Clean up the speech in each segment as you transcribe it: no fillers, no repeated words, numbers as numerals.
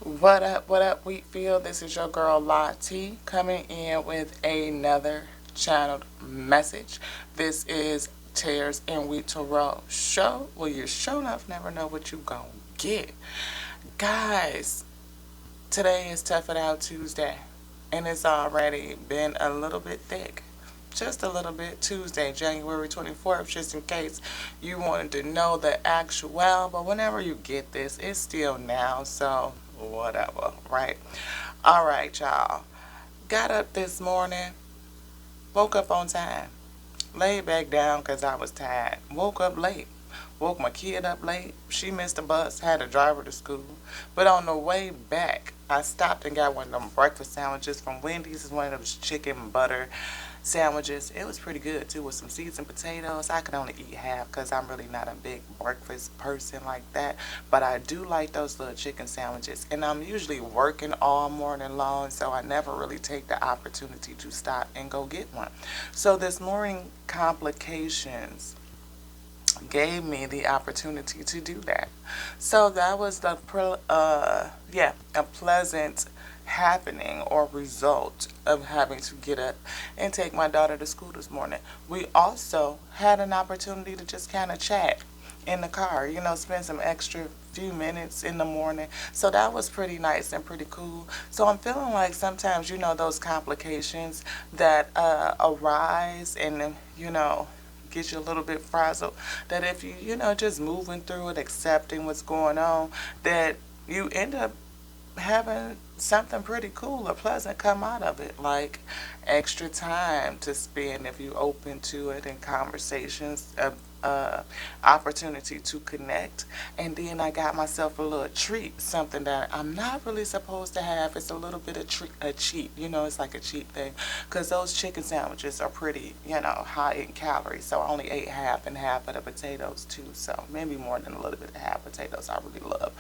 what up, Wheatfield? This is your girl La T coming in with another channeled message. This is Tears and Wheat to Roll show. Well, you sure enough never know what you gonna get. Guys, today is Tough It Out Tuesday, and it's already been a little bit thick. Just a little bit. Tuesday, January 24th, just in case you wanted to know the actual, but whenever you get this, it's still now, so whatever, right? All right, y'all. Got up this morning, woke up on time, laid back down because I was tired, woke up late. Woke my kid up late. She missed the bus, had to drive her to school. But on the way back, I stopped and got one of them breakfast sandwiches from Wendy's. It's one of those chicken butter sandwiches. It was pretty good too, with some seasoned potatoes. I could only eat half because I'm really not a big breakfast person like that. But I do like those little chicken sandwiches. And I'm usually working all morning long, so I never really take the opportunity to stop and go get one. So this morning, complications gave me the opportunity to do that. So that was a pleasant happening or result of having to get up and take my daughter to school this morning. We also had an opportunity to just kind of chat in the car, spend some extra few minutes in the morning. So that was pretty nice and pretty cool. So I'm feeling like sometimes, those complications that arise and, get you a little bit frazzled, that if you, just moving through it, accepting what's going on, that you end up having something pretty cool or pleasant come out of it, like extra time to spend if you open to it, and conversations, opportunity to connect. And then I got myself a little treat, something that I'm not really supposed to have. It's a little bit of a cheat, it's like a cheat thing, because those chicken sandwiches are pretty, high in calories. So I only ate half and half of the potatoes too, so maybe more than a little bit of half potatoes. I really love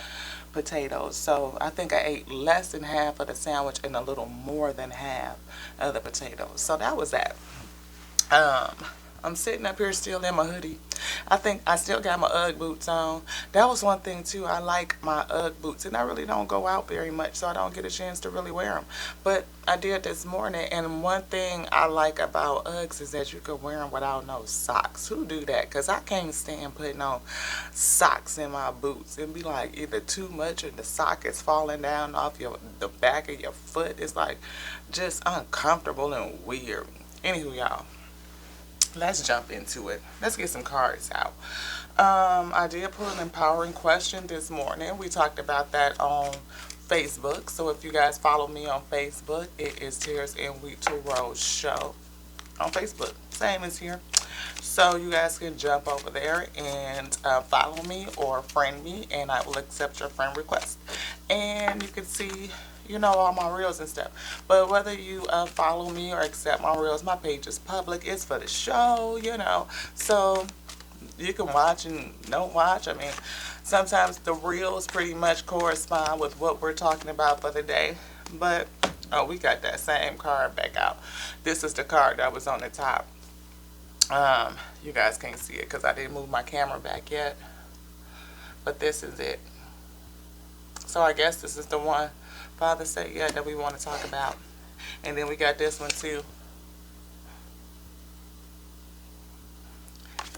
potatoes, so I think I ate less than half of the sandwich and a little more than half of the potatoes. So that was that. I'm sitting up here still in my hoodie. I think I still got my Ugg boots on. That was one thing too. I like my Ugg boots, and I really don't go out very much, so I don't get a chance to really wear them. But I did this morning, and one thing I like about Uggs is that you can wear them without no socks. Who do that? Because I can't stand putting on socks in my boots and be like either too much or the sock is falling down off the back of your foot. It's like just uncomfortable and weird. Anywho, y'all, let's jump into it. Let's get some cards out. I did put an empowering question this morning. We talked about that on Facebook. So if you guys follow me on Facebook, it is Tears and Wheat to Roll show on Facebook. Same as here. So you guys can jump over there and follow me or friend me, and I will accept your friend request. And you can see, all my reels and stuff. But whether you follow me or accept my reels, my page is public. It's for the show, So you can watch and don't watch. I mean, sometimes the reels pretty much correspond with what we're talking about for the day. But, we got that same card back out. This is the card that was on the top. You guys can't see it because I didn't move my camera back yet. But this is it. So I guess this is the one Father said, yeah, that we want to talk about. And then we got this one too.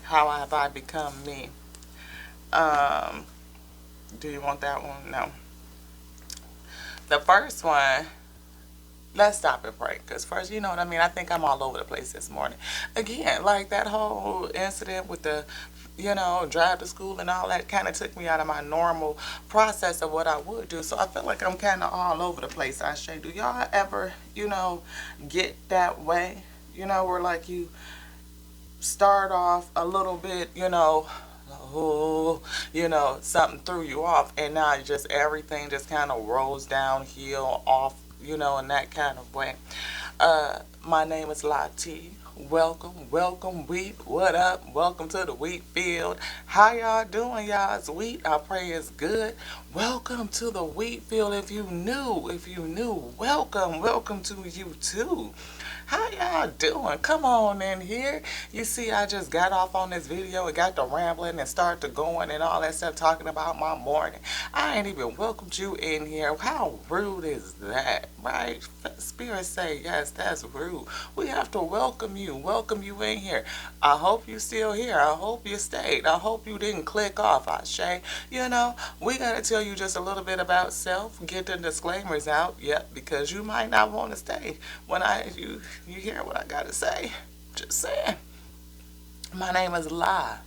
How have I become me? Do you want that one? No. The first one, let's stop and pray. Because first, you know what I mean? I think I'm all over the place this morning. Again, like that whole incident with the, drive to school and all that kind of took me out of my normal process of what I would do. So I feel like I'm kind of all over the place. I say, do y'all ever, get that way? Where like you start off a little bit, something threw you off, and now just everything just kind of rolls downhill off, in that kind of way. My name is Lati. Welcome, welcome, wheat. What up? Welcome to the wheat field. How y'all doing, y'all? It's wheat. I pray it's good. Welcome to the wheat field. If you knew, welcome to you too. How y'all doing? Come on in here. You see, I just got off on this video and got to rambling and started to going and all that stuff talking about my morning. I ain't even welcomed you in here. How rude is that, right? Spirit say, yes, that's rude. We have to welcome you in here. I hope you still here. I hope you stayed. I hope you didn't click off, Ashe. We got to tell you just a little bit about self, get the disclaimers out, yep, because you might not want to stay when you hear what I got to say. Just saying. My name is La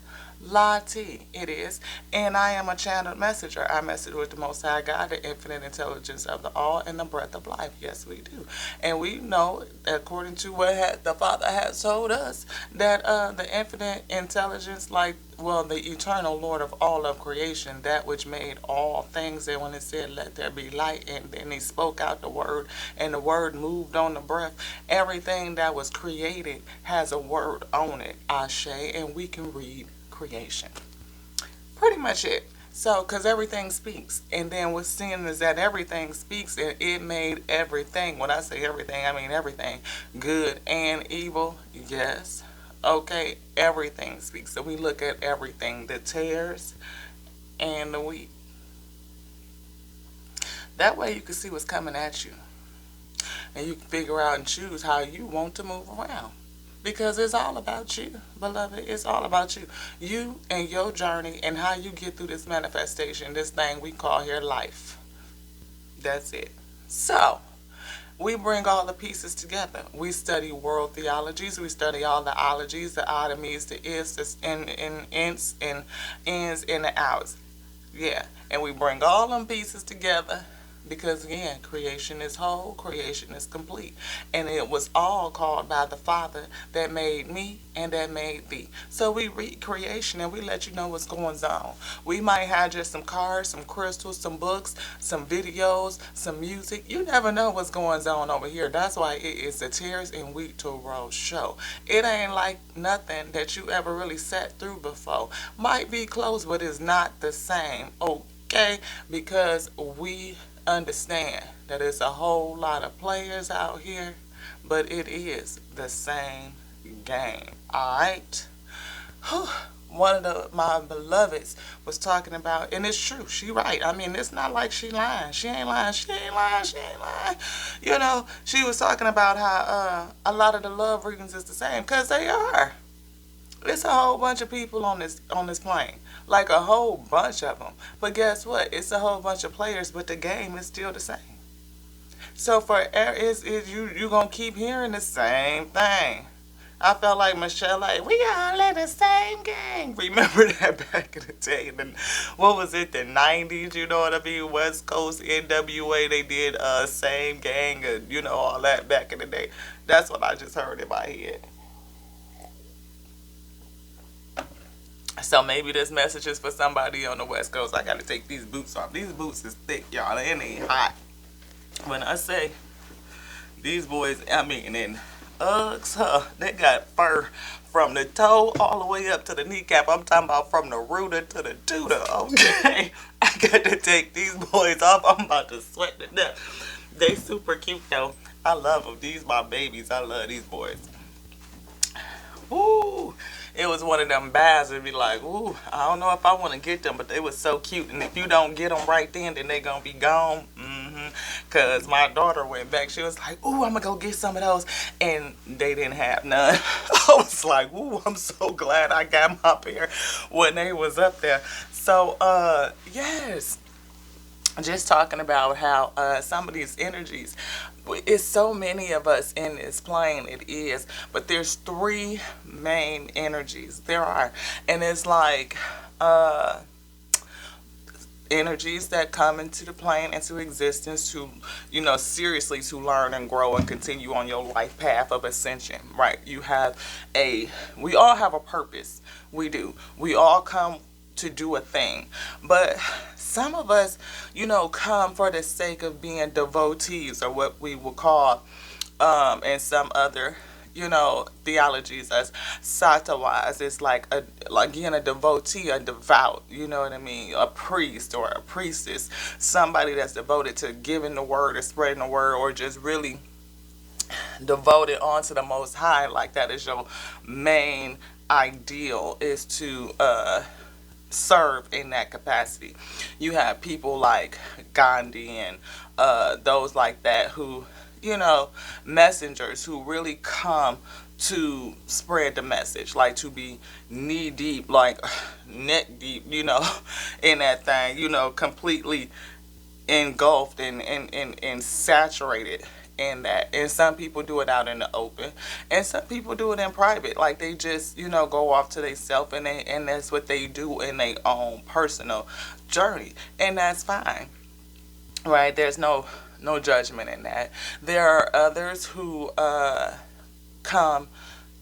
T, it is, and I am a channeled messenger. I message with the Most High God, the infinite intelligence of the all, and the breath of life. Yes, we do. And we know, according to what the Father has told us, that the infinite intelligence, the eternal Lord of all of creation, that which made all things, and when it said, let there be light, and then he spoke out the word, and the word moved on the breath, everything that was created has a word on it, Ashe, and we can read creation. Pretty much it. So, because everything speaks. And then what's seeing is that everything speaks and it made everything. When I say everything, I mean everything. Good and evil, yes. Okay, everything speaks. So we look at everything, the tares and the wheat. That way you can see what's coming at you. And you can figure out and choose how you want to move around. Because it's all about you, beloved. It's all about you. You and your journey and how you get through this manifestation, this thing we call here life. That's it. So, we bring all the pieces together. We study world theologies. We study all the ologies, the otomies, the is, the ins, and ins, and the outs. Yeah. And we bring all them pieces together. Because again, creation is whole, creation is complete. And it was all called by the Father that made me and that made thee. So we read creation and we let you know what's going on. We might have just some cards, some crystals, some books, some videos, some music. You never know what's going on over here. That's why it is the Tears and Wheat Tarot show. It ain't like nothing that you ever really sat through before. Might be close, but it's not the same. Okay? Because we understand that it's a whole lot of players out here, but it is the same game. Alright? One of my beloveds was talking about, and it's true, she right. I mean, it's not like she lying. She ain't lying. She was talking about how a lot of the love readings is the same, because they are. It's a whole bunch of people on this plane, like a whole bunch of them. But guess what? It's a whole bunch of players, but the game is still the same. So you gonna keep hearing the same thing. I felt like Michelle, like we all in the same gang. Remember that back in the day? What was it? The '90s. You know what I mean? West Coast NWA. They did same gang, and all that back in the day. That's what I just heard in my head. So maybe this message is for somebody on the West Coast. I gotta take these boots off. These boots is thick, y'all. They ain't hot. When I say these boys, I mean in Uggs, they got fur from the toe all the way up to the kneecap. I'm talking about from the rooter to the tutor, okay? I got to take these boys off. I'm about to sweat to death. They super cute though. I love them. These my babies. I love these boys. Woo! It was one of them bags that'd be like, ooh, I don't know if I want to get them, but they was so cute. And if you don't get them right then they gonna be gone. Because my daughter went back. She was like, ooh, I'm going to go get some of those. And they didn't have none. I was like, ooh, I'm so glad I got my pair when they was up there. So, yes. Just talking about how some of these energies, it's so many of us in this plane, it is, but there's three main energies. There are. And it's like energies that come into the plane, into existence to, seriously to learn and grow and continue on your life path of ascension, right? We all have a purpose. We do. We all come to do a thing. But some of us, come for the sake of being devotees, or what we will call in some other theologies as satawise. It's like being a devotee, a devout, you know what I mean, a priest or a priestess, somebody that's devoted to giving the word or spreading the word, or just really devoted onto the Most High. Like that is your main ideal, is to serve in that capacity. You have people like Gandhi and those like that who, messengers who really come to spread the message, like to be knee deep, like neck deep, in that thing, completely engulfed and saturated in that. And some people do it out in the open, and some people do it in private. Like they just, go off to themselves, and that's what they do in their own personal journey. And that's fine. Right? There's no judgment in that. There are others who come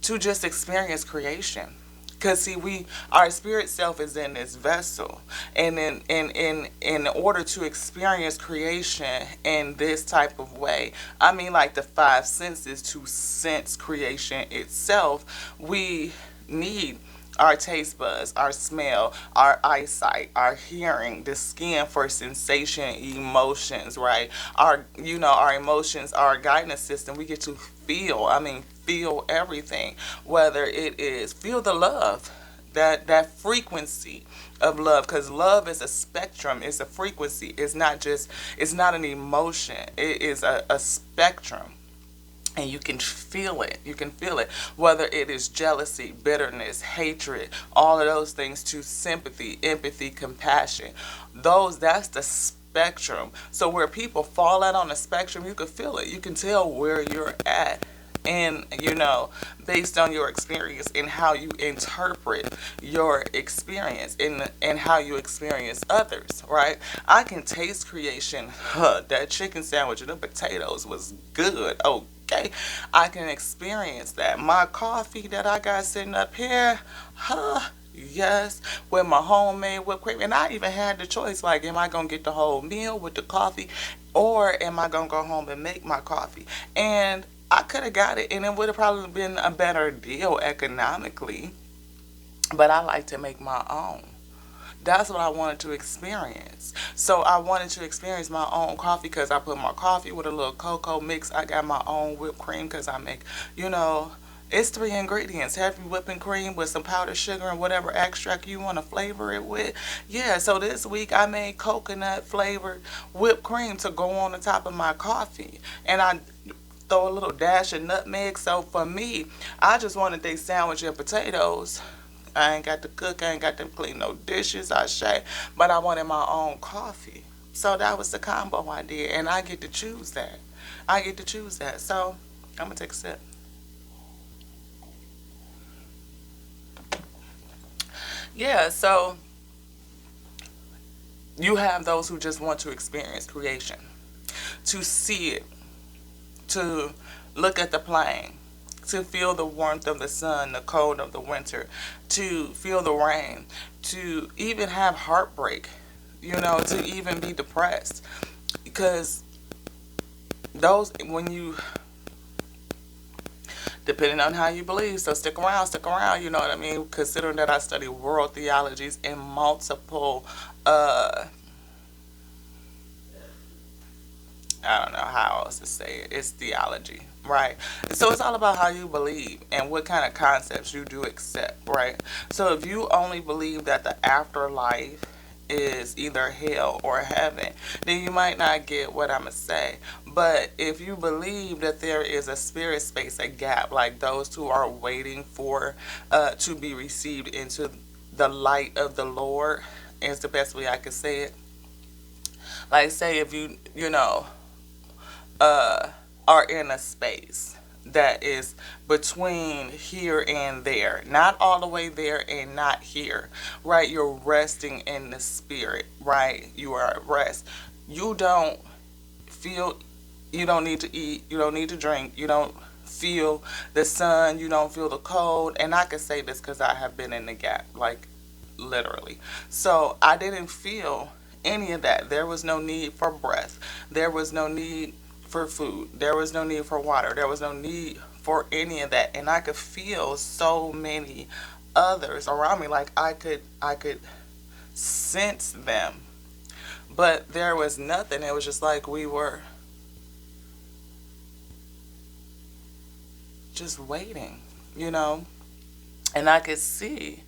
to just experience creation. Cause see, our spirit self is in this vessel, and in order to experience creation in this type of way, I mean, like the five senses to sense creation itself, we need our taste buds, our smell, our eyesight, our hearing, the skin for sensation, emotions, right? Our emotions, our guidance system. We get to feel. I mean, feel everything. Whether it is feel the love, that frequency of love, because love is a spectrum. It's a frequency. It's not an emotion. It is a spectrum, and you can feel it. You can feel it, whether it is jealousy, bitterness, hatred, all of those things, to sympathy, empathy, compassion. That's the spectrum. So where people fall out on the spectrum, you can feel it. You can tell where you're at. And based on your experience and how you interpret your experience, and how you experience others, right? I can taste creation. That chicken sandwich and the potatoes was good. Okay, I can experience that. My coffee that I got sitting up here, yes, with my homemade whipped cream. And I even had the choice, like, am I going to get the whole meal with the coffee, or am I going to go home and make my coffee? And I could have got it, and it would have probably been a better deal economically. But I like to make my own. That's what I wanted to experience. So I wanted to experience my own coffee, because I put my coffee with a little cocoa mix. I got my own whipped cream, because I make, it's three ingredients: heavy whipping cream with some powdered sugar and whatever extract you want to flavor it with. Yeah, so this week I made coconut flavored whipped cream to go on the top of my coffee. And I throw a little dash of nutmeg. So for me, I just wanted they sandwich and potatoes. I ain't got to cook. I ain't got to clean no dishes. But I wanted my own coffee. So that was the combo I did, and I get to choose that. I get to choose that. So I'm gonna take a sip. Yeah. So you have those who just want to experience creation, to see it, to look at the plane, to feel the warmth of the sun, the cold of the winter, to feel the rain, to even have heartbreak, to even be depressed. Because when you, depending on how you believe, so stick around, you know what I mean? Considering that I study world theologies and multiple, I don't know how else to say it. It's theology, right? So it's all about how you believe and what kind of concepts you do accept, right? So if you only believe that the afterlife is either hell or heaven, then you might not get what I'm going to say. But if you believe that there is a spirit space, a gap, like those who are waiting for to be received into the light of the Lord, is the best way I could say it. Like, say if uh, are in a space that is between here and there, not all the way there and not here, right? You're resting in the spirit, right? You are at rest. You don't feel, you don't need to eat, you don't need to drink, you don't feel the sun, you don't feel the cold. And I can say this because I have been in the gap, like literally. So I didn't feel any of that. There was no need for breath. There was no need for food. There was no need for water. There was no need for any of that, and I could feel so many others around me, like I could sense them, but there was nothing. It was just like we were just waiting, you know. And I could see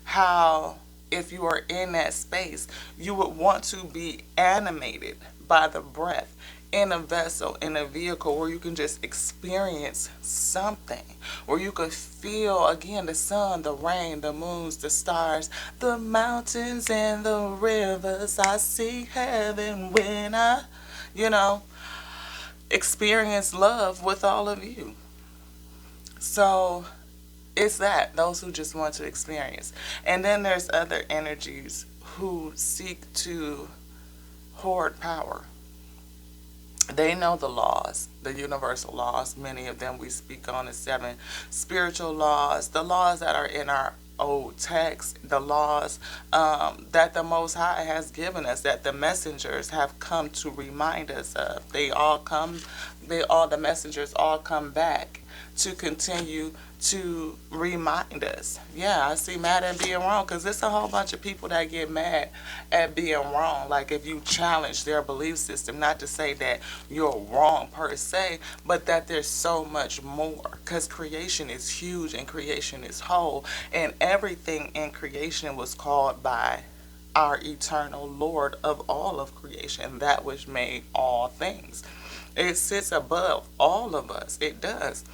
how, if you are in that space, you would want to be animated by the breath in a vessel, in a vehicle where you can just experience something, where you could feel again the sun, the rain, the moons, the stars, the mountains, and the rivers. I see heaven when I, you know, experience love with all of you. So it's that, those who just want to experience. And then there's other energies who seek to hoard power. They know the laws, the universal laws. Many of them we speak on as seven spiritual laws, the laws that are in our old text, the laws that the Most High has given us, that the messengers have come to remind us of. The messengers all come back to continue to remind us. Yeah, I see mad at being wrong, because there's a whole bunch of people that get mad at being wrong. Like if you challenge their belief system, not to say that you're wrong per se, but that there's so much more, because creation is huge and creation is whole, and everything in creation was called by our eternal Lord of all of creation, that which made all things. It sits above all of us. It does.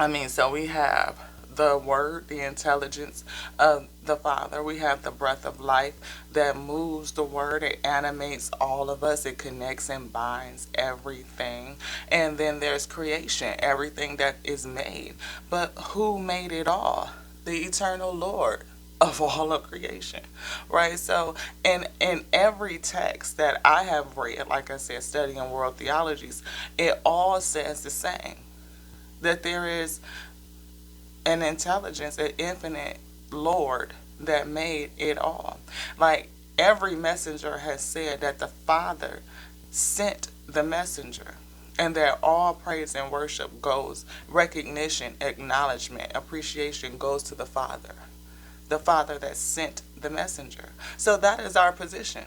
I mean, so we have the word, the intelligence of the Father. We have the breath of life that moves the word. It animates all of us. It connects and binds everything. And then there's creation, everything that is made. But who made it all? The eternal Lord of all of creation, right? So in every text that I have read, like I said, studying world theologies, it all says the same, that there is an intelligence, an infinite Lord that made it all. Like every messenger has said that the Father sent the messenger, and that all praise and worship goes, recognition, acknowledgement, appreciation goes to the Father that sent the messenger. So that is our position.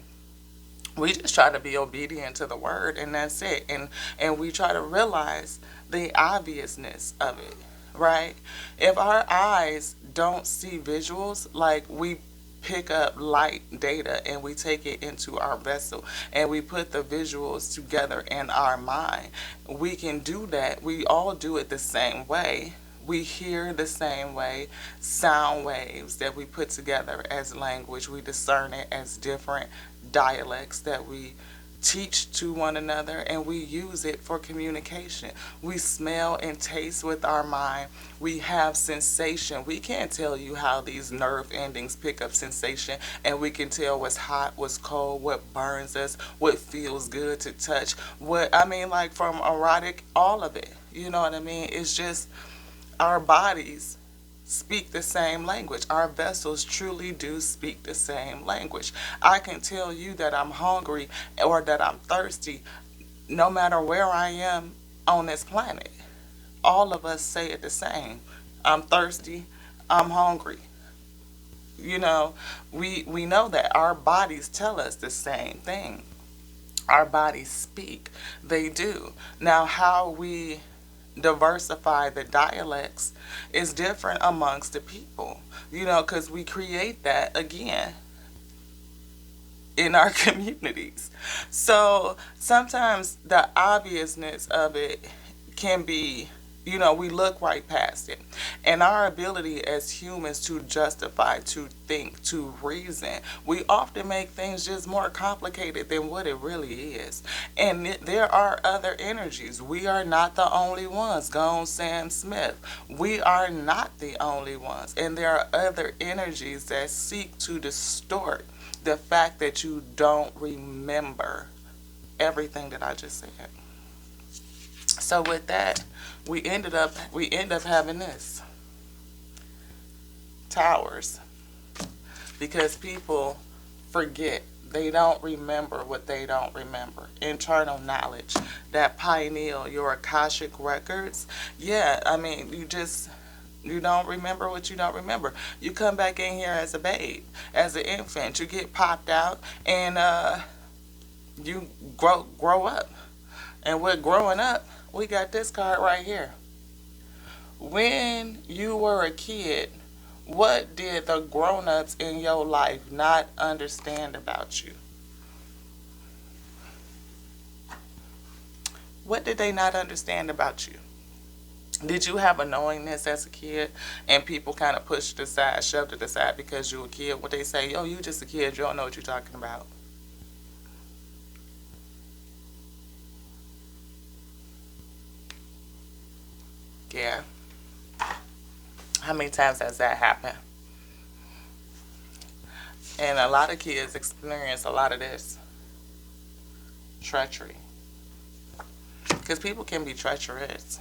We just try to be obedient to the word, and that's it. And we try to realize the obviousness of it, right? If our eyes don't see visuals, like we pick up light data and we take it into our vessel and we put the visuals together in our mind, we can do that. We all do it the same way. We hear the same way. Sound waves that we put together as language, we discern it as different dialects that we teach to one another, and we use it for communication. We smell and taste with our mind. We have sensation. We can't tell you how these nerve endings pick up sensation, and we can tell what's hot, what's cold, what burns us, what feels good to touch, like from erotic, all of it. You know what I mean? It's just our bodies speak the same language. Our vessels truly do speak the same language. I can tell you that I'm hungry or that I'm thirsty no matter where I am on this planet. All of us say it the same. I'm thirsty, I'm hungry. You know, we know that our bodies tell us the same thing. Our bodies speak. They do. Now, how we diversify the dialects is different amongst the people, because we create that again in our communities. So sometimes the obviousness of it can be, we look right past it. And our ability as humans to justify, to think, to reason, we often make things just more complicated than what it really is. And there are other energies. We are not the only ones. Gone Sam Smith. We are not the only ones. And there are other energies that seek to distort the fact that you don't remember everything that I just said. So with that, we end up having this. Towers. Because people forget They don't remember what they don't remember. Internal knowledge, that pineal, your Akashic records. Yeah, I mean, you don't remember what you don't remember. You come back in here as a babe, as an infant. You get popped out, and you grow up. And with growing up, we got this card right here. When you were a kid, what did the grown-ups in your life not understand about you? What did they not understand about you? Did you have a knowingness as a kid and people kind of pushed it aside, shoved it aside because you were a kid? What they say, yo, you just a kid, you don't know what you're talking about. Yeah. How many times has that happened? And a lot of kids experience a lot of this treachery. Because people can be treacherous.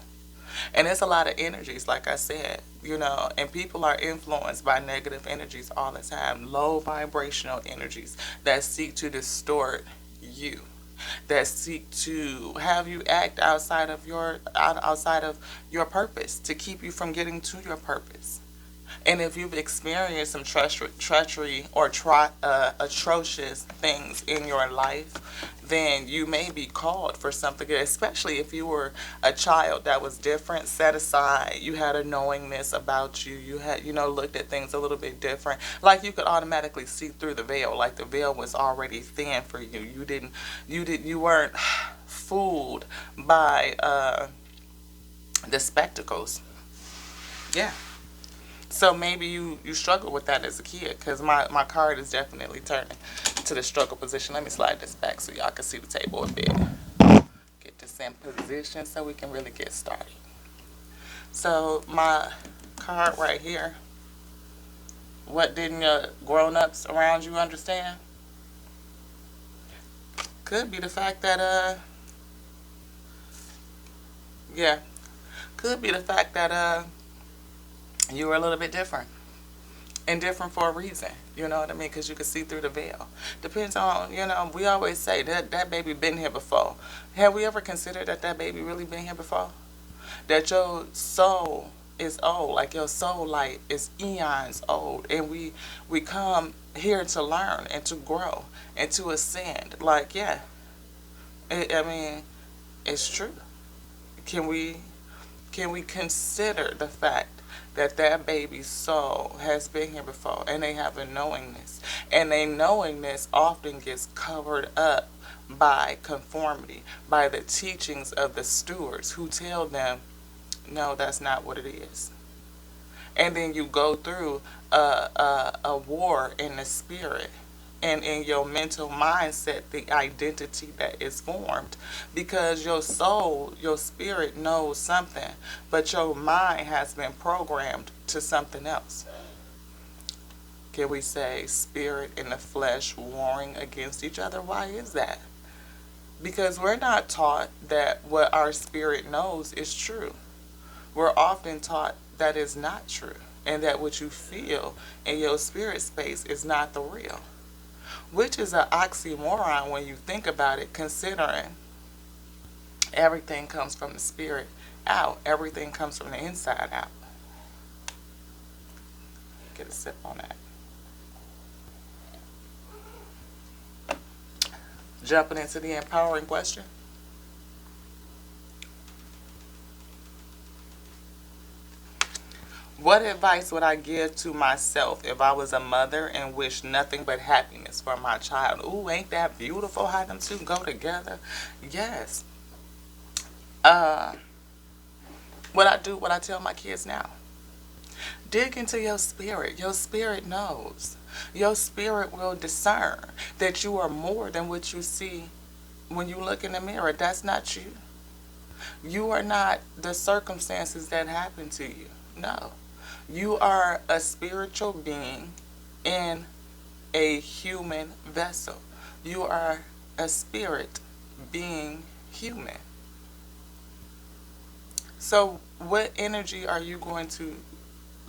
And there's a lot of energies, like I said, and people are influenced by negative energies all the time, low vibrational energies that seek to distort you, that seek to have you act outside of your purpose, to keep you from getting to your purpose. And if you've experienced some treachery or atrocious things in your life, then you may be called for something good, especially if you were a child that was different, set aside. You had a knowingness about you. You had, looked at things a little bit different. Like you could automatically see through the veil, like the veil was already thin for you. You weren't fooled by the spectacles. Yeah. So maybe you struggle with that as a kid, because my card is definitely turning to the struggle position. Let me slide this back so y'all can see the table a bit. Get this in position so we can really get started. So my card right here, what didn't your grown-ups around you understand? Could be the fact that, could be the fact that, you were a little bit different. And different for a reason. You know what I mean? Because you can see through the veil. Depends on, we always say that baby been here before. Have we ever considered that baby really been here before? That your soul is old. Like your soul light is eons old. And we come here to learn and to grow and to ascend. Like, yeah. It's true. Can we consider the fact that baby's soul has been here before, and they have a knowingness, and their knowingness often gets covered up by conformity, by the teachings of the stewards who tell them, no, that's not what it is. And then you go through a war in the spirit and in your mental mindset, the identity that is formed, because your soul, your spirit knows something, but your mind has been programmed to something else. Can we say spirit and the flesh warring against each other? Why is that? Because we're not taught that what our spirit knows is true. We're often taught that is not true, and that what you feel in your spirit space is not the real. Which is an oxymoron when you think about it, considering everything comes from the spirit out. Everything comes from the inside out. Get a sip on that. Jumping into the empowering question. What advice would I give to myself if I was a mother and wished nothing but happiness for my child? Ooh, ain't that beautiful how them two go together? Yes. What I tell my kids now. Dig into your spirit. Your spirit knows. Your spirit will discern that you are more than what you see when you look in the mirror. That's not you. You are not the circumstances that happen to you. No. You are a spiritual being in a human vessel. You are a spirit being human. So what energy are you going to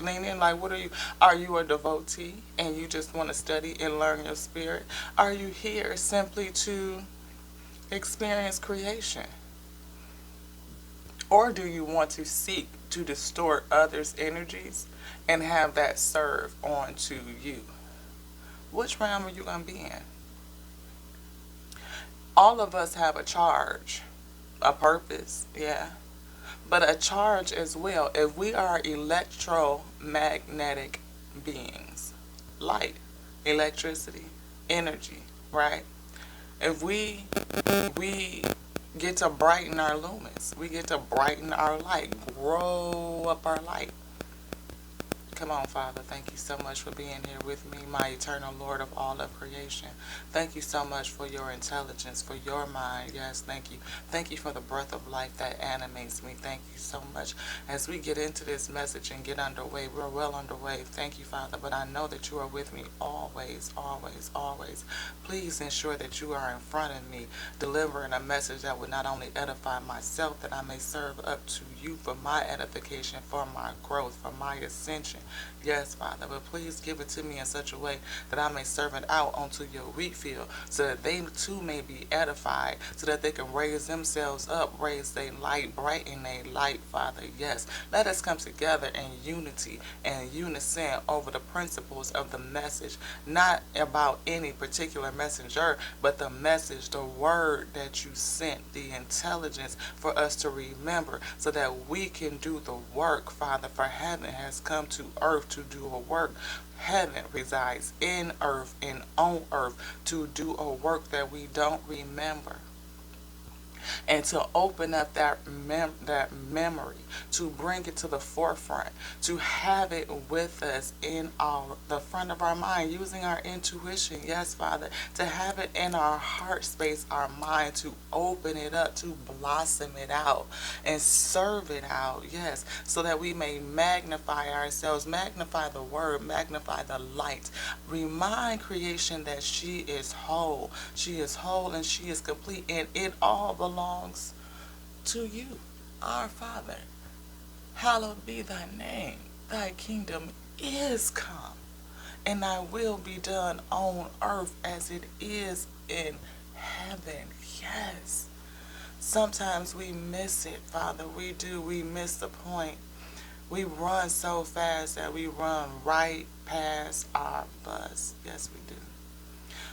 lean in. Like, what are you a devotee and you just want to study and learn your spirit? Are you here simply to experience creation? Or do you want to seek to distort others' energies and have that serve onto you? Which realm are you going to be in? All of us have a charge, a purpose, yeah, but a charge as well. If we are electromagnetic beings, light, electricity, energy, right? If we get to brighten our lumens, we get to brighten our light, grow up our light. Come on, Father. Thank you so much for being here with me, my eternal Lord of all of creation. Thank you so much for your intelligence, for your mind. Yes, thank you. Thank you for the breath of life that animates me. Thank you so much. As we get into this message and get underway, we're well underway. Thank you, Father. But I know that you are with me always, always, always. Please ensure that you are in front of me, delivering a message that would not only edify myself, that I may serve up to you for my edification, for my growth, for my ascension. Yes, Father, but please give it to me in such a way that I may serve it out onto your wheat field, so that they too may be edified, so that they can raise themselves up, raise their light, brighten their light, Father. Yes, let us come together in unity and unison over the principles of the message, not about any particular messenger, but the message, the word that you sent, the intelligence for us to remember, so that we can do the work, Father, for heaven has come to earth to do a work. Heaven resides in earth and on earth to do a work that we don't remember, and to open up that memory, to bring it to the forefront, to have it with us in the front of our mind, using our intuition. Yes, Father, to have it in our heart space, our mind, to open it up, to blossom it out and serve it out. Yes, so that we may magnify ourselves, magnify the word, magnify the light, remind creation that she is whole. She is whole and she is complete, and it all belongs to you, our Father. Hallowed be thy name. Thy kingdom is come, and thy will be done on earth as it is in heaven. Yes. Sometimes we miss it, Father. We do. We miss the point. We run so fast that we run right past our bus. Yes, we do.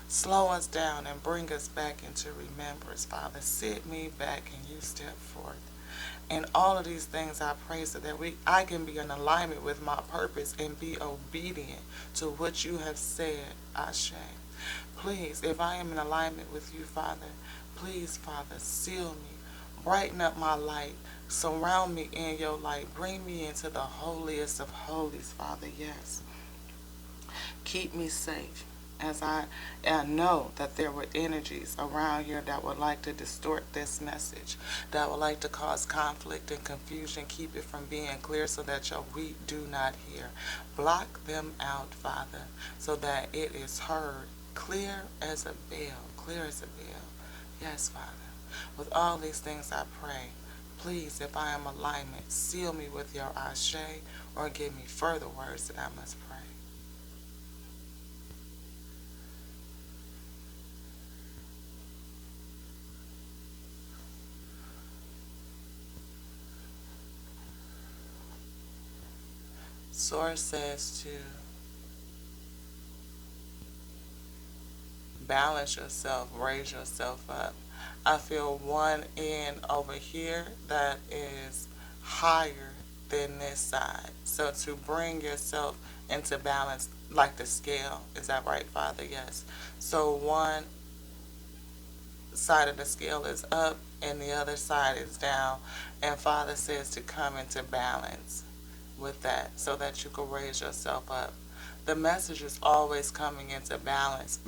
Slow us down and bring us back into remembrance, Father. Sit me back and you step forth. And all of these things I pray, so that I can be in alignment with my purpose and be obedient to what you have said, Ashe. Please, if I am in alignment with you, Father, please, Father, seal me. Brighten up my light. Surround me in your light. Bring me into the holiest of holies, Father, yes. Keep me safe, as I know that there were energies around here that would like to distort this message, that would like to cause conflict and confusion. Keep it from being clear, so that your wheat do not hear. Block them out, Father, so that it is heard clear as a bell, clear as a bell. Yes, Father. With all these things I pray, please, if I am alignment, seal me with your Ashe, or give me further words that I must pray. Source says to balance yourself, raise yourself up. I feel one end over here that is higher than this side. So to bring yourself into balance, like the scale. Is that right, Father? Yes. So one side of the scale is up and the other side is down. And Father says to come into balance with that, so that you can raise yourself up. The message is always coming into balance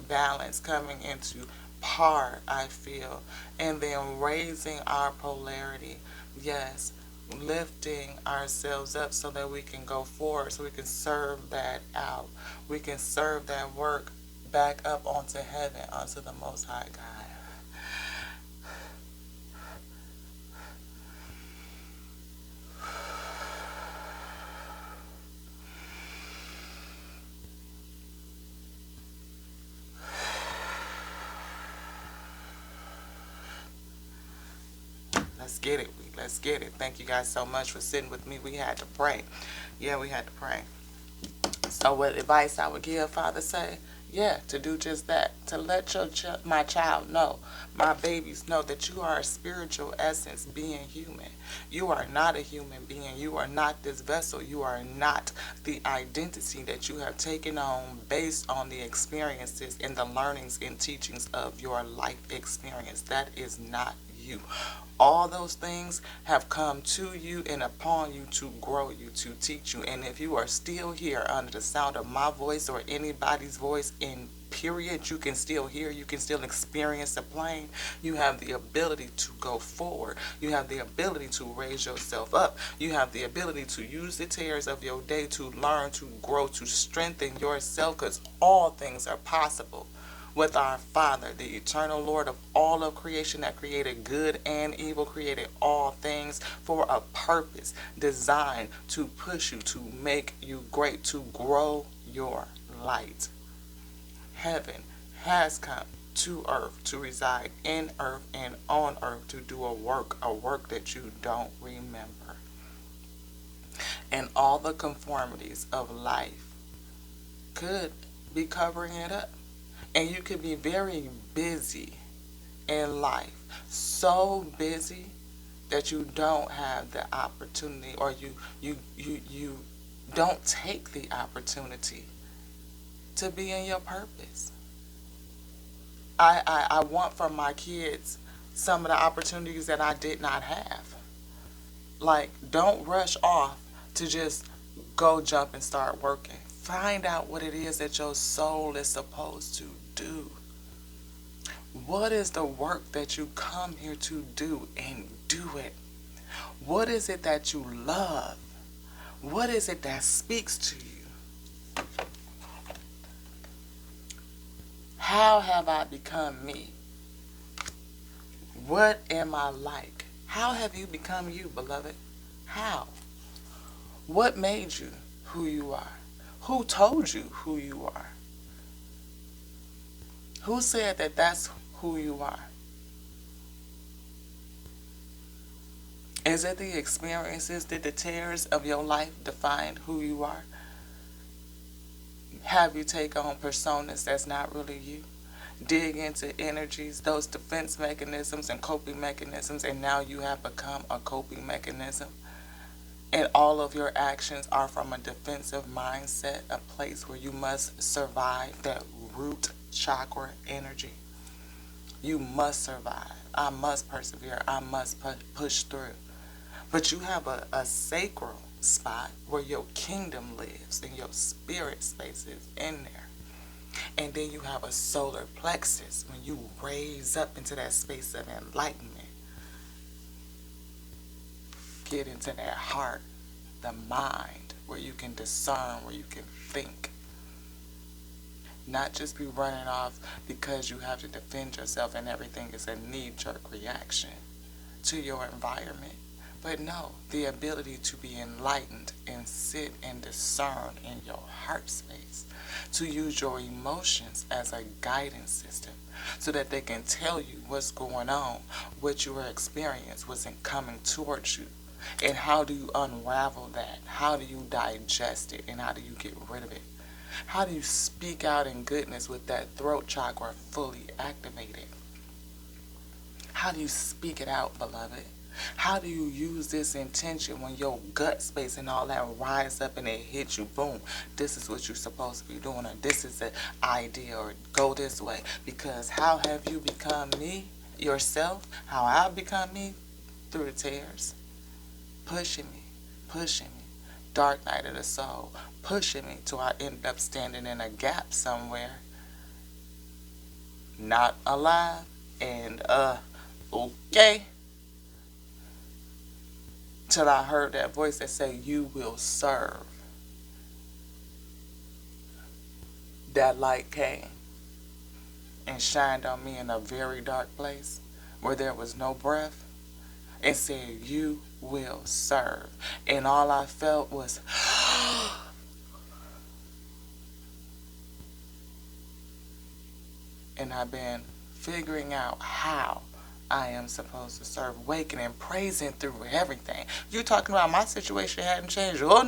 coming into par, I feel, and then raising our polarity. Yes, lifting ourselves up so that we can go forward, so we can serve that out. We can serve that work back up onto heaven, onto the Most High God. get it. Let's get it. Thank you guys so much for sitting with me. We had to pray. Yeah, we had to pray. So what advice I would give, Father, say? Yeah, to do just that. To let my child know, my babies know that you are a spiritual essence being human. You are not a human being. You are not this vessel. You are not the identity that you have taken on based on the experiences and the learnings and teachings of your life experience. That is not you. All those things have come to you and upon you to grow you, to teach you. And if you are still here under the sound of my voice or anybody's voice in period, you can still hear, you can still experience the plane. You have the ability to go forward. You have the ability to raise yourself up. You have the ability to use the tears of your day to learn, to grow, to strengthen yourself, because all things are possible with our Father, the eternal Lord of all of creation, that created good and evil, created all things for a purpose, designed to push you, to make you great, to grow your light. Heaven has come to earth to reside in earth and on earth to do a work that you don't remember. And all the conformities of life could be covering it up. And you could be very busy in life, so busy that you don't have the opportunity, or you don't take the opportunity to be in your purpose. I want for my kids some of the opportunities that I did not have. Like, don't rush off to just go jump and start working. Find out what it is that your soul is supposed to do. What is the work that you come here to do, and do it? What is it that you love? What is it that speaks to you? How have I become me? What am I like? How have you become you, beloved? How? What made you who you are? Who told you who you are? Who said that that's who you are? Is it the experiences, did the tears of your life define who you are? Have you taken on personas that's not really you? Dig into energies, those defense mechanisms and coping mechanisms, and now you have become a coping mechanism. And all of your actions are from a defensive mindset, a place where you must survive, that root chakra energy. You must survive. I must persevere. I must push through. But you have a sacral spot where your kingdom lives and your spirit space is in there. And then you have a solar plexus when you raise up into that space of enlightenment. Get into that heart, the mind, where you can discern, where you can think. Not just be running off because you have to defend yourself and everything is a knee-jerk reaction to your environment. But no, the ability to be enlightened and sit and discern in your heart space, to use your emotions as a guidance system so that they can tell you what's going on, what you are experiencing, what's coming towards you, and how do you unravel that? How do you digest it, and how do you get rid of it? How do you speak out in goodness with that throat chakra fully activated? How do you speak it out, beloved? How do you use this intention when your gut space and all that rise up and it hits you? Boom, this is what you're supposed to be doing, or this is the idea, or go this way. Because how have you become me, yourself? How I've become me? Through the tears. Pushing me. Dark night of the soul. Pushing me till I end up standing in a gap somewhere. Not alive. And, okay. Till I heard that voice that said, you will serve. That light came and shined on me in a very dark place where there was no breath, and said, you will serve. And all I felt was, and I've been figuring out how I am supposed to serve, waking and praising through everything. You talking about my situation hadn't changed. Oh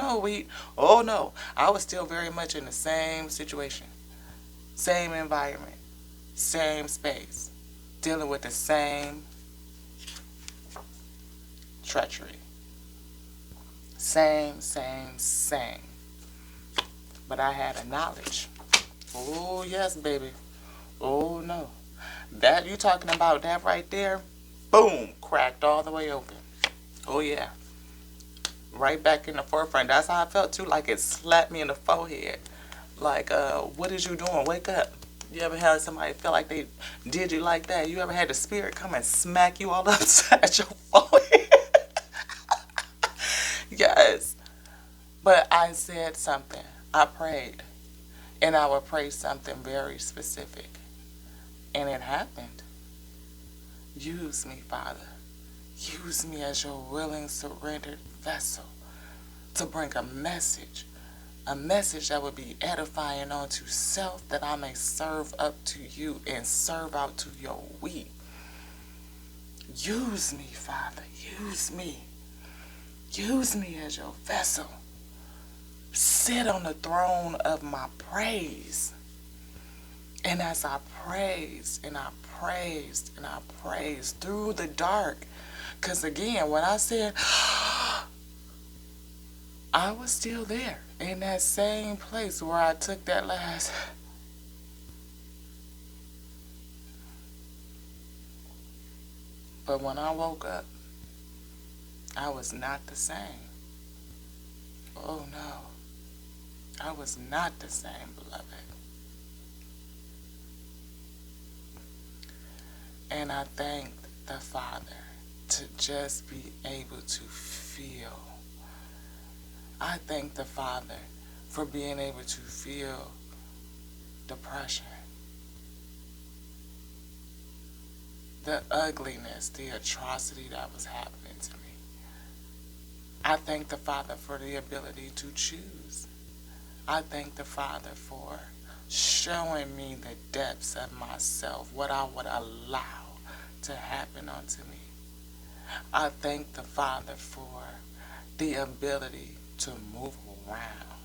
no. I was still very much in the same situation, same environment, same space, dealing with the same treachery. Same. But I had a knowledge. Oh, yes, baby. Oh, no. That you talking about, that right there, boom, cracked all the way open. Oh, yeah. Right back in the forefront. That's how I felt, too, like it slapped me in the forehead. Like, what is you doing? Wake up. You ever had somebody feel like they did you like that? You ever had the spirit come and smack you all upside your forehead? Yes. But I said something. I prayed. And I would pray something very specific. And it happened. Use me, Father. Use me as your willing, surrendered vessel to bring a message that would be edifying unto self, that I may serve up to you and serve out to your we. Use me, Father. Use me. Use me as your vessel. Sit on the throne of my praise. And as I praised and I praised and I praised through the dark, because again, when I said, I was still there in that same place where I took that last. But when I woke up, I was not the same. Oh no, I was not the same, beloved. And I thank the Father to just be able to feel. I thank the Father for being able to feel depression, the ugliness, the atrocity that was happening to me. I thank the Father for the ability to choose. I thank the Father for showing me the depths of myself, what I would allow to happen unto me. I thank the Father for the ability to move around.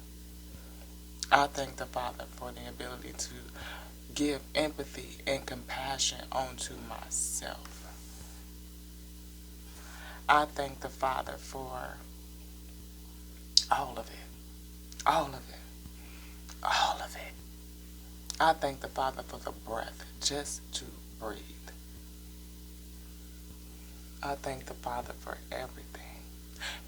I thank the Father for the ability to give empathy and compassion onto myself. I thank the Father for all of it. All of it. All of it. I thank the Father for the breath just to breathe. I thank the Father for everything.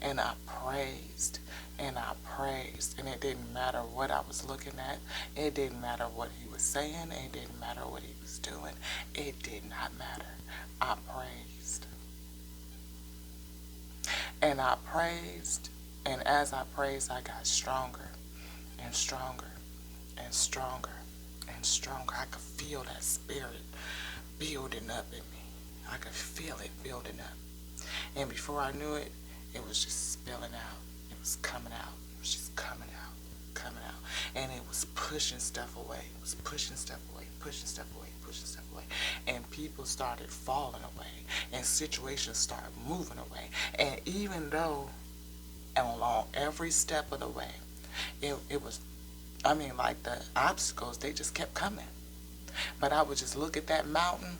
And I praised and I praised. And it didn't matter what I was looking at. It didn't matter what he was saying. It didn't matter what he was doing. It did not matter. I praised. And I praised. And as I praised, I got stronger and stronger and stronger and stronger. I could feel that spirit building up in me. I could feel it building up. And before I knew it, it was just spilling out. It was coming out. It was just coming out, coming out. And it was pushing stuff away. It was pushing stuff away, pushing stuff away, pushing stuff away. And people started falling away. And situations started moving away. And even though along every step of the way, it was, like the obstacles, they just kept coming. But I would just look at that mountain.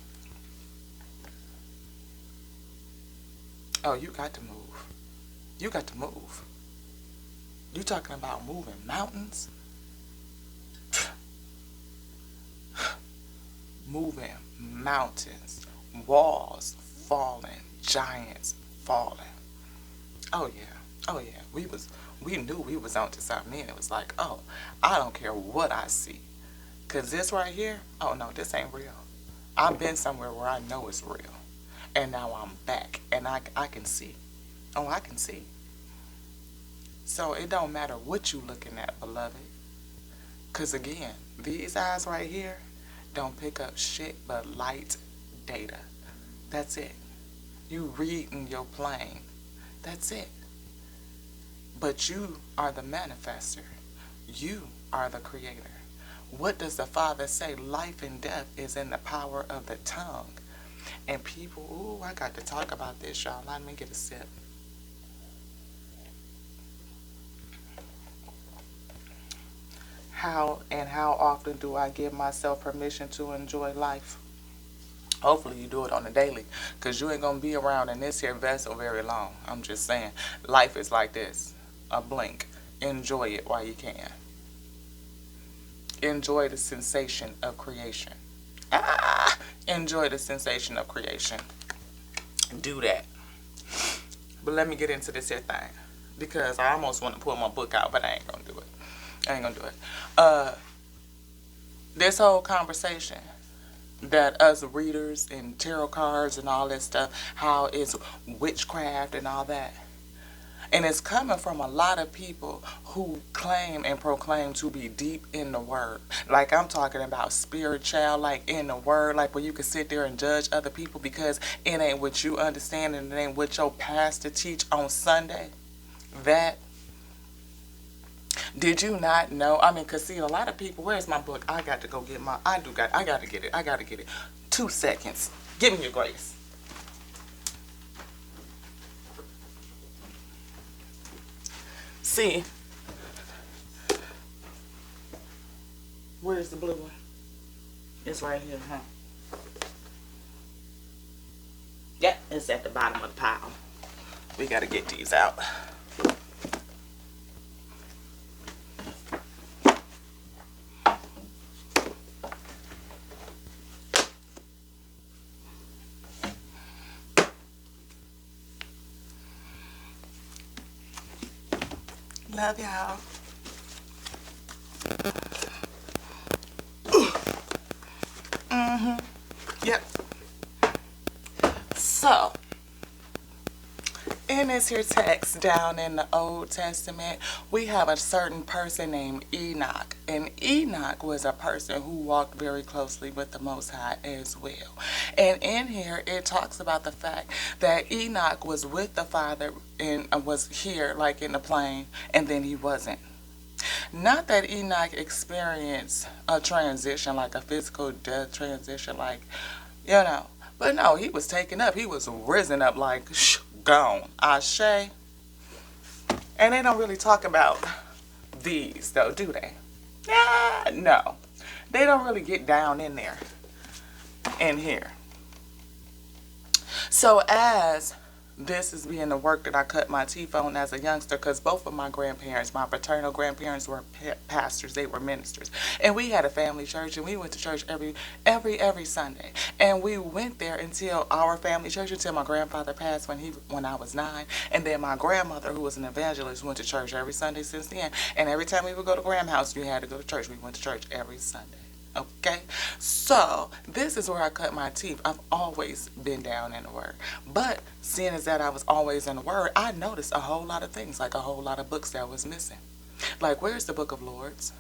Oh, you got to move. You got to move. You talking about moving mountains? Moving mountains, walls falling, giants falling. Oh yeah. We knew we was onto something. And it was like, oh, I don't care what I see. Cause this right here, oh no, this ain't real. I've been somewhere where I know it's real. And now I'm back and I can see. Oh, I can see. So it don't matter what you looking at, beloved. Because again, these eyes right here don't pick up shit but light data. That's it. You reading your plane. That's it. But you are the manifester. You are the creator. What does the Father say? Life and death is in the power of the tongue. And people, ooh, I got to talk about this, y'all. Let me get a sip. How often do I give myself permission to enjoy life? Hopefully you do it on a daily, because you ain't going to be around in this here vessel very long. I'm just saying, life is like this, a blink. Enjoy it while you can. Enjoy the sensation of creation. Enjoy the sensation of creation. Do that. But let me get into this here thing, because I almost want to pull my book out, but I ain't going to do it. I ain't going to do it. This whole conversation that us readers and tarot cards and all that stuff, how it's witchcraft and all that. And it's coming from a lot of people who claim and proclaim to be deep in the word. Like I'm talking about spirit child, like in the word, like where you can sit there and judge other people because it ain't what you understand and it ain't what your pastor teach on Sunday. That, did you not know? I mean, cause see, a lot of people, where's my book? I got to go get my, I got to get it. I got to get it. 2 seconds. Give me your grace. See, where's the blue one? It's right here, huh? Yep, it's at the bottom of the pile. We gotta get these out. Love y'all. Yep. So, in this here text down in the Old Testament, we have a certain person named Enoch. And Enoch was a person who walked very closely with the Most High as well. And in here, it talks about the fact that Enoch was with the Father and was here, like in the plane, and then he wasn't. Not that Enoch experienced a transition, like a physical death transition, like, you know. But no, he was taken up. He was risen up like, gone. Ashe. And they don't really talk about these, though, do they? No. They don't really get down in there, in here. So as this is being the work that I cut my teeth on as a youngster, because both of my grandparents, my paternal grandparents, were pastors. They were ministers, and we had a family church, and we went to church every Sunday. And we went there until our family church, until my grandfather passed when I was 9, and then my grandmother, who was an evangelist, went to church every Sunday since then. And every time we would go to Graham House, we had to go to church. We went to church every Sunday. Okay, so this is where I cut my teeth. I've always been down in the Word. But seeing as that I was always in the Word, I noticed a whole lot of things, like a whole lot of books that was missing. Like, where's the Book of Lords?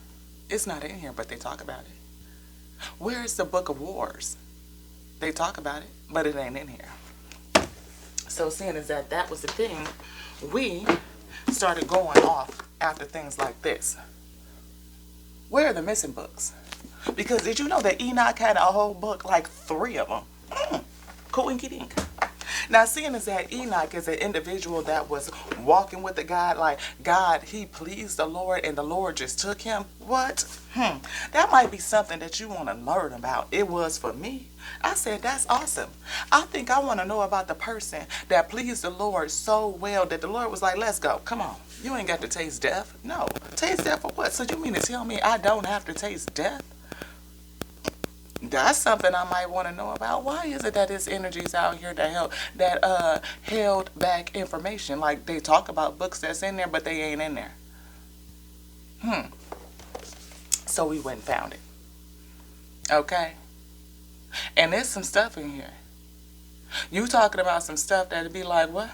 It's not in here, but they talk about it. Where's the Book of Wars? They talk about it, but it ain't in here. So seeing as that was the thing, we started going off after things like this. Where are the missing books? Because did you know that Enoch had a whole book, like 3 of them? Coinky dink. Now, seeing as that Enoch is an individual that was walking with the God, like God, he pleased the Lord and the Lord just took him. What? That might be something that you want to learn about. It was for me. I said, that's awesome. I think I want to know about the person that pleased the Lord so well that the Lord was like, let's go. Come on. You ain't got to taste death. No. Taste death for what? So you mean to tell me I don't have to taste death? That's something I might want to know about. Why is it that this energy's out here that held back information? Like, they talk about books that's in there, but they ain't in there. So we went and found it. Okay? And there's some stuff in here. You talking about some stuff that'd be like, what?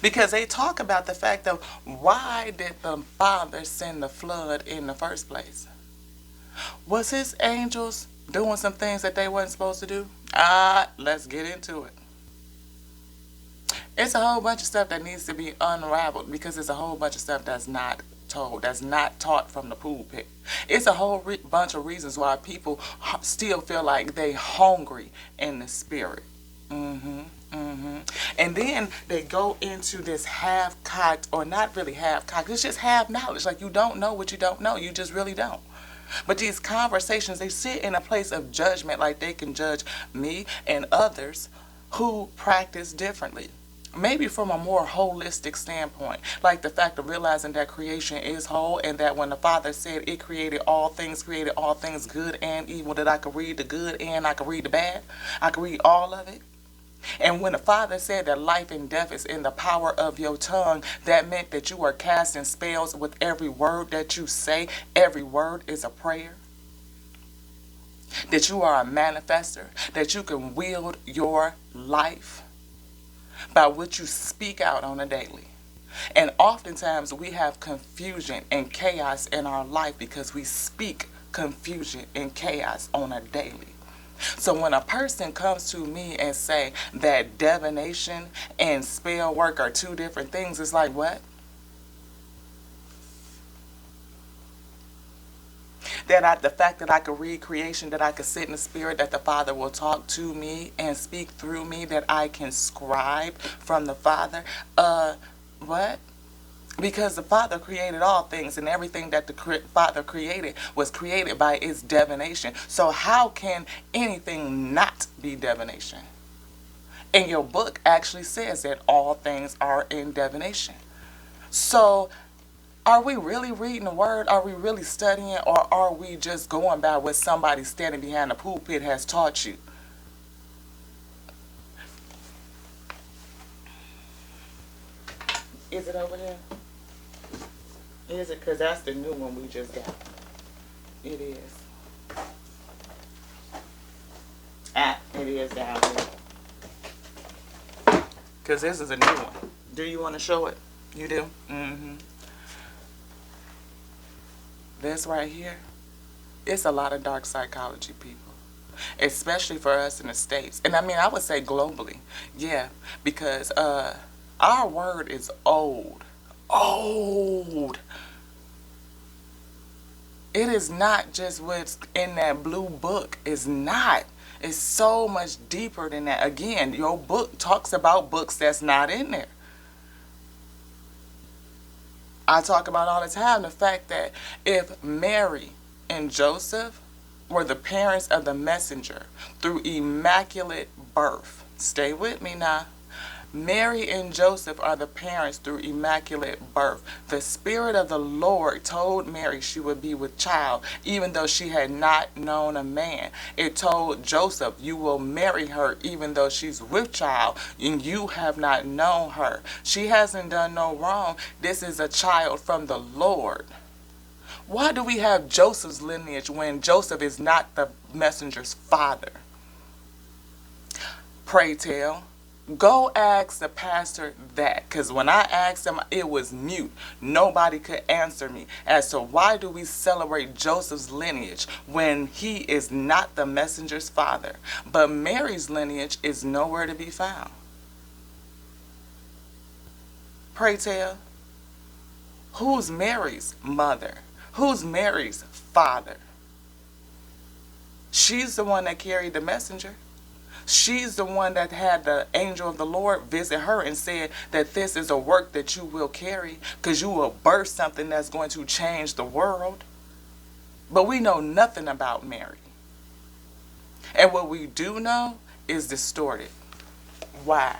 Because they talk about the fact of why did the Father send the flood in the first place? Was his angels doing some things that they wasn't supposed to do? Let's get into it. It's a whole bunch of stuff that needs to be unraveled because there's a whole bunch of stuff that's not told, that's not taught from the pulpit. It's a whole bunch of reasons why people still feel like they hungry in the spirit. hmm hmm And then they go into this half-cocked, or not really half-cocked, it's just half knowledge. Like, you don't know what you don't know. You just really don't. But these conversations, they sit in a place of judgment, like they can judge me and others who practice differently. Maybe from a more holistic standpoint, like the fact of realizing that creation is whole, and that when the Father said it created all things good and evil, that I could read the good and I could read the bad. I could read all of it. And when the Father said that life and death is in the power of your tongue, that meant that you are casting spells with every word that you say. Every word is a prayer. That you are a manifester, that you can wield your life by what you speak out on a daily. And oftentimes we have confusion and chaos in our life because we speak confusion and chaos on a daily. So when a person comes to me and say that divination and spell work are two different things, it's like, what? The fact that I could read creation, that I could sit in the spirit, that the Father will talk to me and speak through me, that I can scribe from the Father. What? Because the Father created all things, and everything that the Father created was created by its divination. So how can anything not be divination? And your book actually says that all things are in divination. So are we really reading the word? Are we really studying? Or are we just going by what somebody standing behind the pulpit has taught you? Is it over there? Is it? Because that's the new one we just got. It is. It is down here. Because this is a new one. Do you want to show it? You do? Mm-hmm. This right here, it's a lot of dark psychology, people. Especially for us in the States. And I mean, I would say globally. Yeah, because our word is old. Old. It is not just what's in that blue book. It's not. It's so much deeper than that. Again, your book talks about books that's not in there. I talk about all the time the fact that if Mary and Joseph were the parents of the messenger through immaculate birth, stay with me now. Mary and Joseph are the parents through immaculate birth. The Spirit of the Lord told Mary she would be with child, even though she had not known a man. It told Joseph, you will marry her, even though she's with child, and you have not known her. She hasn't done no wrong. This is a child from the Lord. Why do we have Joseph's lineage when Joseph is not the messenger's father? Pray tell. Go ask the pastor that, because when I asked him, it was mute. Nobody could answer me as to why do we celebrate Joseph's lineage when he is not the messenger's father. But Mary's lineage is nowhere to be found. Pray tell, who's Mary's mother? Who's Mary's father? She's the one that carried the messenger. She's the one that had the angel of the Lord visit her and said that this is a work that you will carry because you will birth something that's going to change the world. But we know nothing about Mary. And what we do know is distorted. Why?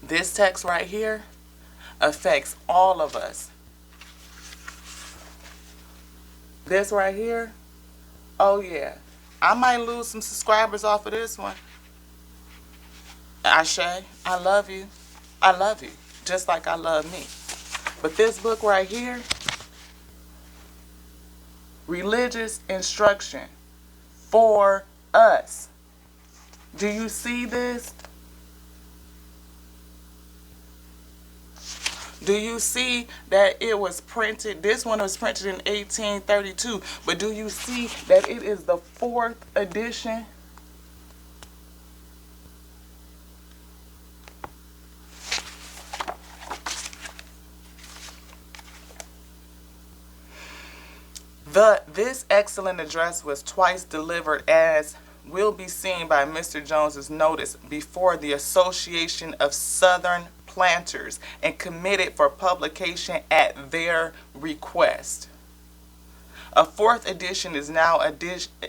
This text right here affects all of us. This right here, oh yeah. I might lose some subscribers off of this one. Ashe, I love you. I love you, just like I love me. But this book right here, religious instruction for us. Do you see this? Do you see that it was printed? This one was printed in 1832. But do you see that it is the 4th edition? This excellent address was twice delivered, as will be seen by Mr. Jones's notice, before the Association of Southern Planters and committed for publication at their request. A fourth edition is now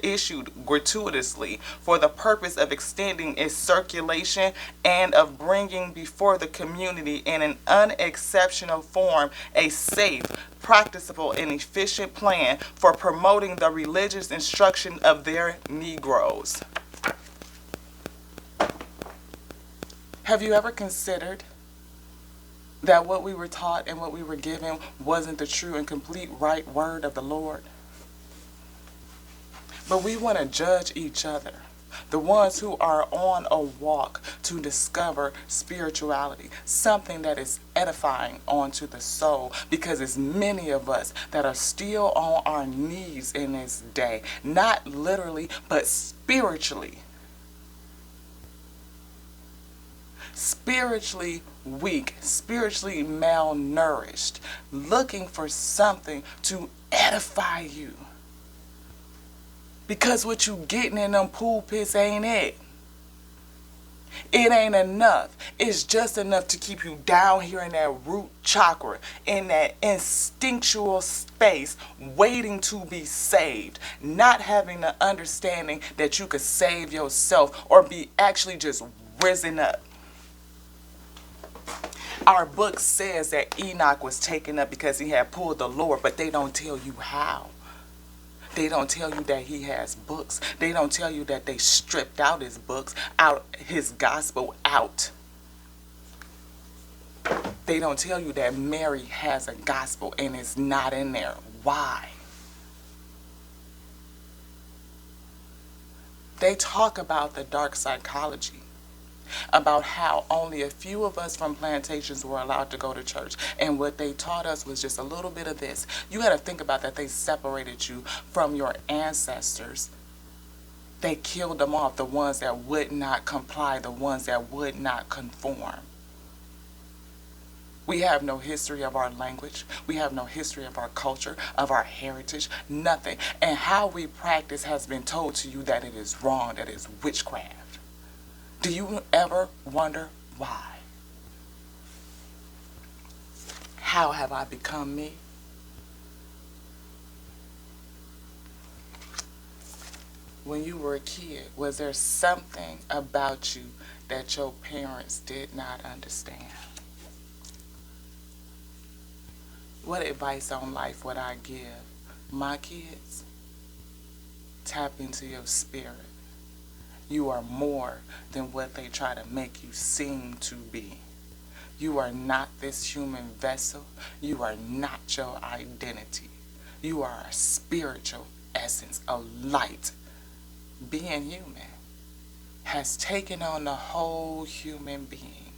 issued gratuitously for the purpose of extending its circulation and of bringing before the community in an unexceptional form a safe, practicable, and efficient plan for promoting the religious instruction of their Negroes. Have you ever considered that what we were taught and what we were given wasn't the true and complete right word of the Lord? But we want to judge each other, the ones who are on a walk to discover spirituality, something that is edifying onto the soul, because it's many of us that are still on our knees in this day, not literally, but spiritually. Spiritually weak, spiritually malnourished, looking for something to edify you. Because what you getting in them pulpits ain't it. It ain't enough. It's just enough to keep you down here in that root chakra, in that instinctual space, waiting to be saved, not having the understanding that you could save yourself or be actually just risen up. Our book says that Enoch was taken up because he had pulled the Lord, but they don't tell you how. They don't tell you that he has books. They don't tell you that they stripped out his books, out his gospel out. They don't tell you that Mary has a gospel and it's not in there. Why? They talk about the dark psychology, about how only a few of us from plantations were allowed to go to church. And what they taught us was just a little bit of this. You got to think about that. They separated you from your ancestors. They killed them off, the ones that would not comply, the ones that would not conform. We have no history of our language. We have no history of our culture, of our heritage, nothing. And how we practice has been told to you that it is wrong, that it is witchcraft. Do you ever wonder why? How have I become me? When you were a kid, was there something about you that your parents did not understand? What advice on life would I give my kids? Tap into your spirit. You are more than what they try to make you seem to be. You are not this human vessel. You are not your identity. You are a spiritual essence, a light. Being human has taken on the whole human being.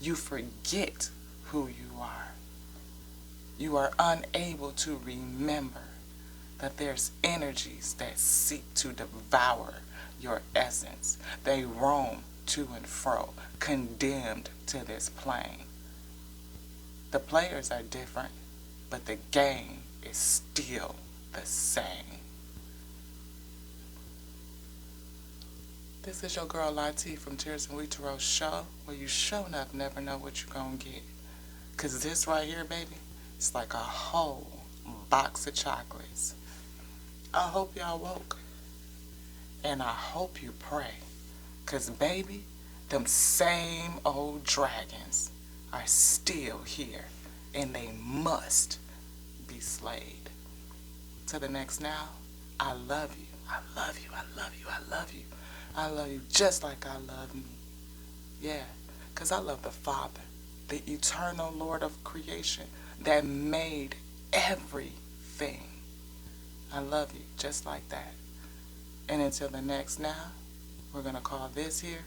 You forget who you are. You are unable to remember that there's energies that seek to devour your essence. They roam to and fro, condemned to this plane. The players are different, but the game is still the same. This is your girl Lati from Tears and Weetero's show, where you sure enough never know what you're gonna get. Cause this right here, baby, it's like a whole box of chocolates. I hope y'all woke. And I hope you pray. Cause baby, them same old dragons are still here. And they must be slayed. To the next now, I love you. I love you. I love you. I love you. I love you just like I love me. Yeah, because I love the Father, the eternal Lord of creation that made everything. I love you just like that. And until the next now, we're going to call this here